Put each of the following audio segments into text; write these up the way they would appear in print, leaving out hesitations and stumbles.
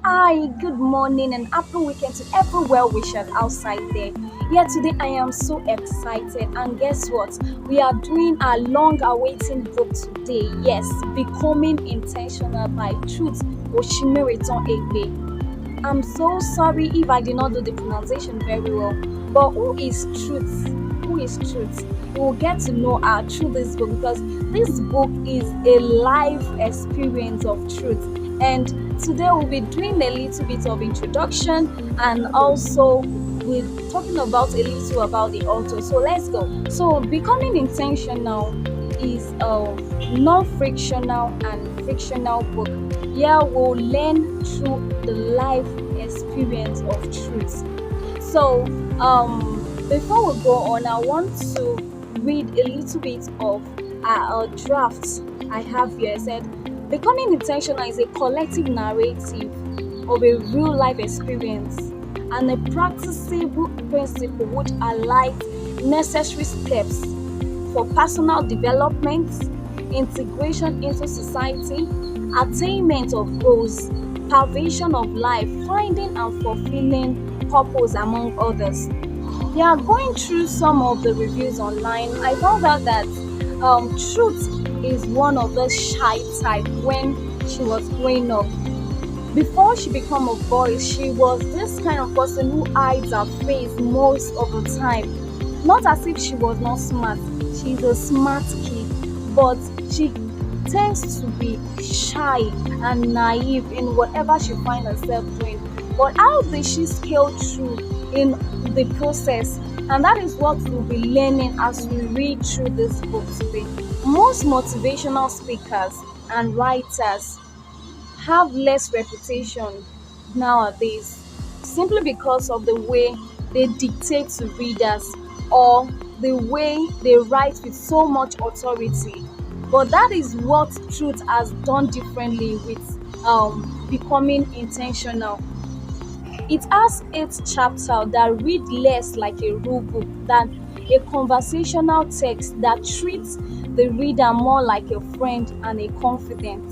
Hi, good morning and happy weekend to every well wishers outside there. Yeah, today I am so excited, and guess what? We are doing a long awaiting book today. Yes, Becoming Intentional by Truth Oshimiriton Egbe. I'm so sorry if I did not do the pronunciation very well. But who is Truth? Who is Truth? We will get to know her through this book because this book is a life experience of truth. And today we'll be doing a little bit of introduction and also we're talking about a little about the author. So let's go. So becoming intentional is a non-frictional and frictional book. Here we'll learn through the life experience of truth. So before we go on, I want to read a little bit of a draft I have here. It said, Becoming Intentional is a collective narrative of a real life experience and a practicable principle which highlights necessary steps for personal development, integration into society, attainment of goals, salvation of life, finding and fulfilling purpose, among others. Yeah, going through some of the reviews online, I found out that Truth is one of the shy type when she was growing up. Before she became a boy, she was this kind of person who hides her face most of the time. Not as if she was not smart. She's a smart kid, but she tends to be shy and naive in whatever she finds herself doing. But how did she scale through in the process? And that is what we'll be learning as we read through this book today. Most motivational speakers and writers have less reputation nowadays simply because of the way they dictate to readers or the way they write with so much authority. But that is what Truth has done differently with becoming intentional. It has 8 chapters that read less like a rule book than a conversational text that treats the reader more like a friend and a confidant.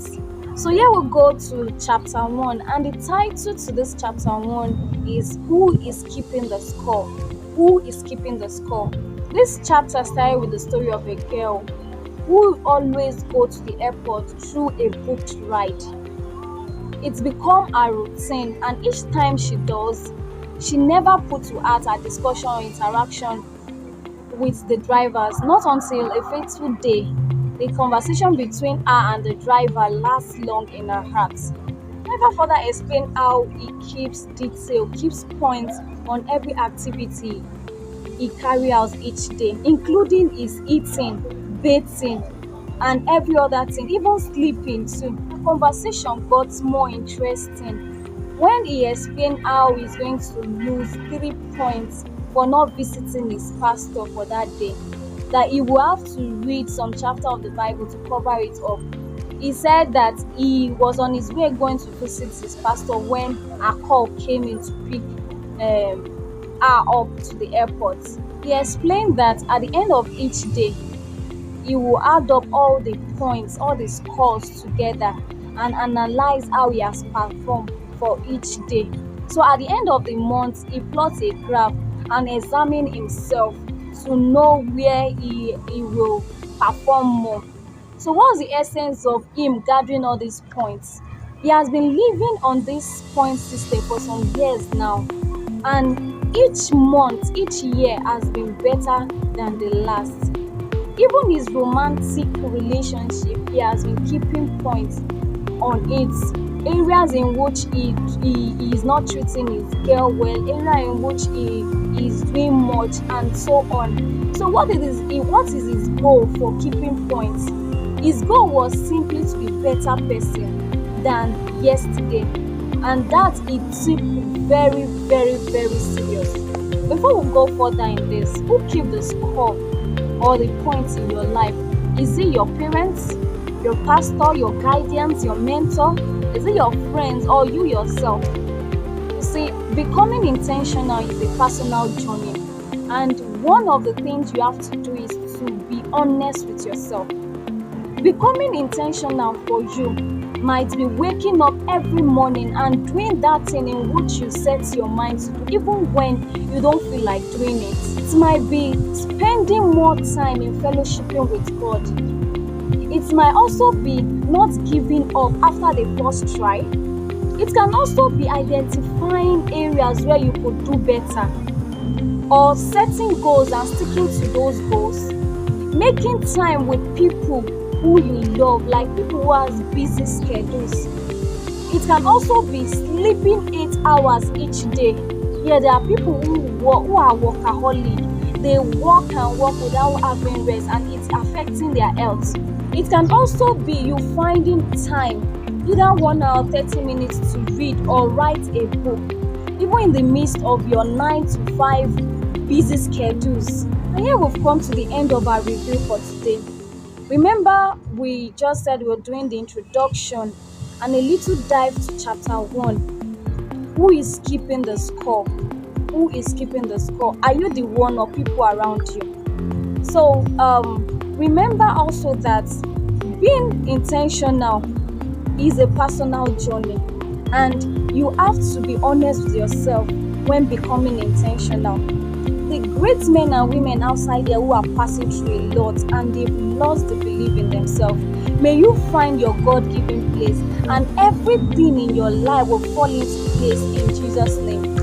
So here we go to chapter 1, and the title to this chapter 1 is Who is Keeping the Score? Who is Keeping the Score? This chapter started with the story of a girl who always go to the airport through a booked ride. It's become a routine, and each time she does, she never put to heart a discussion or interaction with the drivers, not until a fateful day. The conversation between her and the driver lasts long in her heart. Never further explain how he keeps points on every activity he carries out each day, including his eating, bathing, and every other thing, even sleeping too. Conversation got more interesting when he explained how he's going to lose 3 points for not visiting his pastor for that day, that he will have to read some chapter of the Bible to cover it up. He said that he was on his way going to visit his pastor when a call came in to pick her up to the airport. He explained that at the end of each day, he will add up all the points, all the scores together and analyze how he has performed for each day. So at the end of the month, he plots a graph and examine himself to know where he will perform more. So what's the essence of him gathering all these points? He has been living on this point system for some years now, and each month, each year has been better than the last. Even his romantic relationship, he has been keeping points on it. Areas in which he is not treating his girl well, area in which he is doing much, and so on. So what is his goal for keeping points? His goal was simply to be a better person than yesterday, and that it took very, very, very serious. Before we go further in this, who keep the score or the points in your life? Is it your parents, your pastor, your guardians, your mentor? Is it your friends or you yourself? You see, becoming intentional is a personal journey, and one of the things you have to do is to be honest with yourself. Becoming intentional for you might be waking up every morning and doing that thing in which you set your mind to do, even when you don't feel like doing it. It might be spending more time in fellowshipping with God. It might also be not giving up after the first try. It can also be identifying areas where you could do better, or setting goals and sticking to those goals. Making time with people who you love, like people who have busy schedules. It can also be sleeping 8 hours each day. Yeah, there are people who are workaholic. They work and work without having rest, and it's affecting their health. It can also be you finding time, either 1 hour 30 minutes, to read or write a book, even in the midst of your 9 to 5 busy schedules. And here we've come to the end of our review for today. Remember, we just said we were doing the introduction and a little dive to chapter 1. Who is keeping the score? Who is keeping the score? Are you the one or people around you? So remember also that being intentional is a personal journey, and you have to be honest with yourself when becoming intentional. The great men and women outside there who are passing through a lot and they've lost the belief in themselves, may you find your God-given place and everything in your life will fall into place in Jesus' name.